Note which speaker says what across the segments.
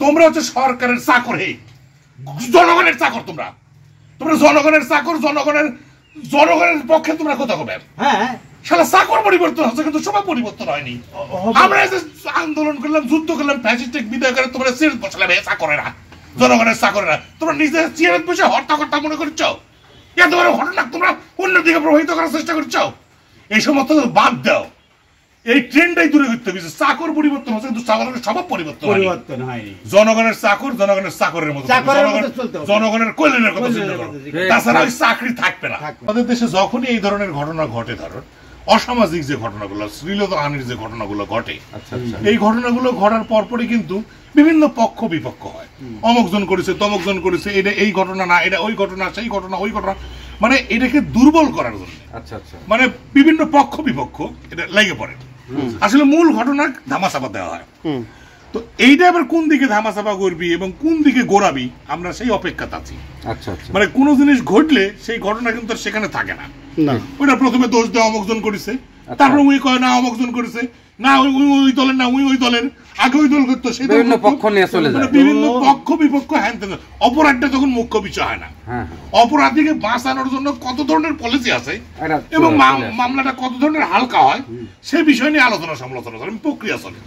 Speaker 1: তোমরা হচ্ছে সরকারের চাকর, জনগণের চাকর। তোমরা জনগণের চাকর, জনগণের পক্ষে তোমরা কথা কবে। হ্যাঁ, শালা চাকর পরিবর্তন হচ্ছে কিন্তু সবাই পরিবর্তন হয়নি। আমরা যে আন্দোলন করলাম, যুদ্ধ করলাম, ফ্যাসিস্ট বিদায় করে তোমরা চেয়ার বসালাম, চাকরেরা, জনগণের চাকরেরা। তোমরা নিজেদের চেয়ার বসে হর্তা মনে করছো। এত বড় ঘটনা তোমরা অন্যদিকে প্রভাবিত করার চেষ্টা করছো। এই সমস্ত বাদ দাও, এই ট্রেন্ডটাই দূরে করতে হবে। চাকর পরিবর্তন হচ্ছে কিন্তু চাকরের স্বভাব পরিবর্তন হয়নি। জনগণের চাকর, জনগণের চাকরের মতো, জনগণের কল্যাণের কথা চিন্তা করো, তাছাড়া ওই চাকরি থাকবে না। আমাদের দেশে যখনই এই ধরনের ঘটনা ঘটে, ধরো অসামাজিক যে ঘটনাগুলো, শ্লীলতাহানির যে ঘটনাগুলো ঘটে, এই ঘটনাগুলো ঘটার পরপরই কিন্তু বিভিন্ন পক্ষ বিপক্ষ হয়। অমুকজন করেছে, তমকজন করেছে, এটা এই ঘটনা না, এটা ওই ঘটনা, সেই ঘটনা, ওই ঘটনা, মানে এটাকে দুর্বল করার জন্য মানে বিভিন্ন পক্ষ বিপক্ষ এটা লেগে পড়ে। আসলে মূল ঘটনা ধামাচাপা দেওয়া হয়। তো এইটা আবার কোন দিকে ধামাচাপা করবি এবং কোন দিকে গোড়াবি, আমরা সেই অপেক্ষাতে আছি। মানে কোনো জিনিস ঘটলে সেই ঘটনা কিন্তু সেখানে থাকে না। ওটা প্রথমে দোষ দেওয়া অমুকজন করেছে, তারপর উই কয় না অমুকজন করেছে, না ওই দলের, না ওই দলের, আগে ওই দল করতো, সেই বিভিন্ন পক্ষ নিয়ে চলে যায়, বিভিন্ন পক্ষ বিপক্ষ। হ্যাঁ, অপরাধটা তখন মুখ্য বিষয় হয় না। অপরাধীকে বাঁচানোর জন্য কত ধরনের পলিসি আছে এবং মামলাটা কত ধরনের হালকা হয়, সেই বিষয় নিয়ে আলোচনা সমালোচনা করে প্রক্রিয়া চলে।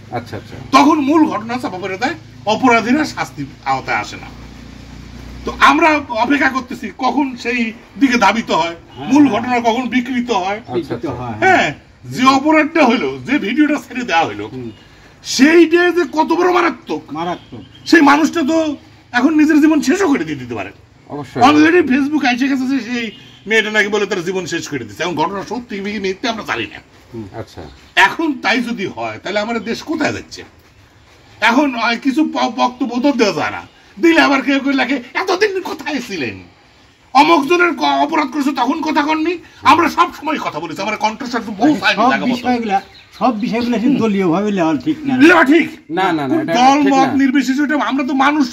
Speaker 1: তখন মূল ঘটনা চাপা পড়ে দেয়, অপরাধীরা শাস্তি আওতায় আসে না। তো আমরা অপেক্ষা করতেছি কখন সেই দিকে ধাবিত হয়, মূল ঘটনা কখন বিকৃত হয়। হ্যাঁ, যে অপরাধটা হলো, যে ভিডিওটা ছেড়ে দেওয়া হলো, সেইটা যে কত বড় মারাত্মক, সেই মানুষটা তো এখন নিজের জীবন শেষও করে দিতে পারে। অলরেডি ফেসবুক এসে গেছে যে সেই মেয়েটা নাকি বলে তার জীবন শেষ করে দিচ্ছে। এখন ঘটনা সত্যি মিথ্যে আমরা জানি না। এখন তাই যদি হয় তাহলে আমাদের দেশ কোথায় যাচ্ছে? এখন কিছু বক্তব্য তো দেওয়া যায় না, দিলে আবার কেউ কেউ লাগে এতদিন কোথায় ছিলেন, অমুক জনের অপরাধ করেছে তখন কথা কননি। আমরা সব সময় কথা বলেছি, আমার কণ্ঠস্বর
Speaker 2: সব বিষয়গুলো দলীয় ভাবে নেওয়া ঠিক না।
Speaker 1: ঠিক না, দল মত নির্বিশেষে আমরা তো মানুষ,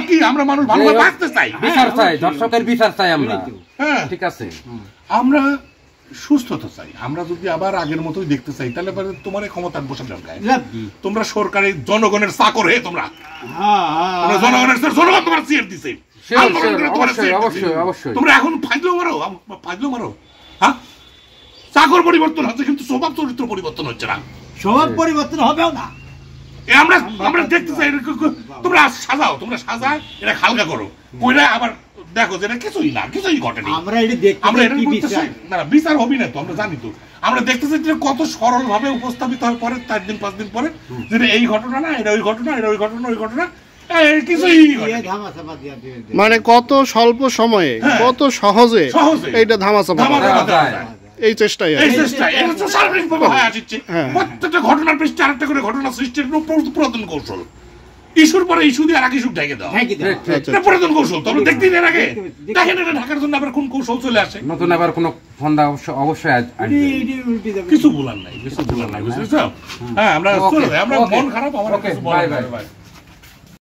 Speaker 1: কি আমরা মানুষ ভালোভাবে বাঁচতে চাই,
Speaker 3: বিচার চাই, দর্শকের বিচার চাই আমরা। হ্যাঁ, ঠিক আছে,
Speaker 1: আমরা সুস্থতা চাই। আমরা যদি আবার আগের মতোই দেখতে চাই তাহলে তোমার ক্ষমতার বসে দরকার। তোমরা সরকারি জনগণের চাকর হয়ে তোমরা জনগণের জনগণ তোমার চেয়ার দিছে, তোমরা এখন ফাইজলো মারো। হ্যাঁ, চাকর পরিবর্তন হচ্ছে কিন্তু স্বভাব চরিত্র পরিবর্তন হচ্ছে না।
Speaker 2: স্বভাব পরিবর্তন হবেও না।
Speaker 1: আমরা দেখতে চাই তোমরা সাজাও, তোমরা সাজায় এটা হালকা করো, কইরা আবার দেখো যেটা কিছুই না, কিছুই ঘটেনি। আমরা এটা না বিচার হবি না তো, আমরা জানি তো। আমরা দেখতে চাই যে কত সরল ভাবে উপস্থাপিত হয় পরে 4 দিন 5 দিন পরে, যেটা এই ঘটনা না, এটা ওই ঘটনা, এটা ওই ঘটনা, ওই ঘটনা,
Speaker 4: মানে কত স্বল্প সময়ে কত সহজে এইটা ধামাচাপা এই চেষ্টাই
Speaker 1: প্রত্যেকটা ঘটনার পৃষ্ঠে আরেকটা করে ঘটনা সৃষ্টির পুরাতন কৌশল। ইস্যুর পরে ইস্যু দিয়ে আর এক ইস্যু ঢেকে দেওয়া, পুরাতন কৌশল। তবে দেখতে এর আগে দেখেন এটা ঢাকার জন্য আবার কোন কৌশল চলে আসে,
Speaker 3: নতুন আবার কোন ফন্দা অবশ্যই
Speaker 1: কিছু বলার নাই, কিছু বলার নাই, বুঝেছো? হ্যাঁ, আমরা মন খারাপ, আমার